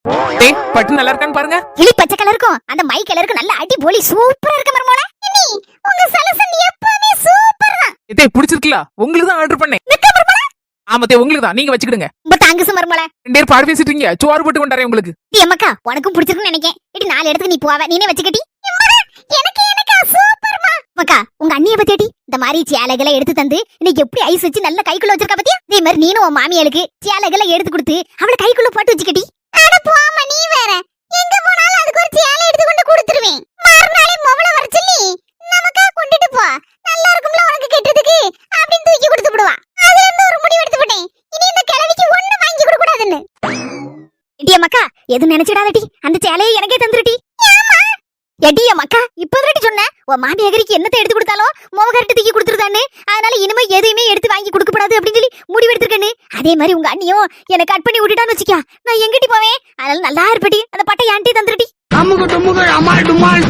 டேய் பட்டு நல்லா இருக்கான்னு பாருங்க. கிளி பச்சை கலருக்கும் அந்த மை கலருக்கும் நல்ல அடி போலி சூப்பரா இருக்கு மர்மோளே. நீ உங்க சலசன் எப்பவுமே சூப்பர் தான். டேய் பிடிச்சிருக்கல? உங்களுக்கு தான் ஆர்டர் பண்ணேன். ஆமா தே உங்களுக்கு தான், நீங்க வச்சுக்கிடுங்க. ரொம்ப தேங்க்ஸ் மர்மோளே. ரெண்டு பேர் பாடு பேசிட்டு இருக்கீங்க, சோறு போட்டு கொண்டாரேன் உங்களுக்கு. டேய் அம்மக்கா உனக்கும் பிடிச்சிருக்குன்னு நினைக்கேன். இடி 4 இடத்துக்கு நீ போவ, நீனே வச்சுக்கடி. எனக்கு சூப்பர்மா. அம்மக்கா உங்க அண்ணிய பத்தியடி இந்த மாதிரி சேலைகளை எடுத்து தந்து இன்னைக்கு எப்படி ஐஸ் வச்சு நல்ல கைக்குள்ள வச்சிருக்க பத்தியா? இதே மாதிரி நீனும் உன் மாமியாளுக்கு சேலைகளை எடுத்து கொடுத்து அவளை கைக்குள்ள போட்டு வச்சுக்கடி. அட போம்மா நீ வேற. எங்க போனாலும் அதுக்கு ஒரு சேலை எடுத்து கொண்டு கொடுத்துருவேன். மறுநாளே மொவள வர சொல்லி நமக்கா கொண்டுட்டு போ. நல்லா இருக்கும்ல உனக்கு கெட்டதுக்கு அப்படினு தூக்கி கொடுத்து விடுவா. அதுல இருந்து ஒரு முடிவு எடுத்து விட்டேன். இனி இந்த கிழவிக்கு ஒண்ணு வாங்கி கொடுக்க கூடாதுன்னு. எடி அம்மக்கா எது நினைச்சிடாதடி, அந்த சேலையை எனக்கே தந்துருடி. எடி அம்மக்கா இப்போதடி சொன்னேன் உன் மாமியாருக்கு என்னத்தை எடுத்து கொடுத்தாலும் மோகரட்டு தூக்கி கொடுத்துருதான்னு. அதனால இனிமே எதையுமே எடுத்து வாங்கி கொடுக்க கூடாது அப்படின்னு சொல்லி முடிவு எடுத்திருக்கேன்னு. அதே மாதிரி உங்க அண்ணியும் எனக்கு கட் பண்ணி விட்டுட்டான்னு வச்சுக்கா, நான் எங்கிட்டி போவேன். அதனால நல்லா இருப்படி அந்த பட்டை ஆண்டி தந்துருடி. அம்முக டும்முக அமால் டுமால்.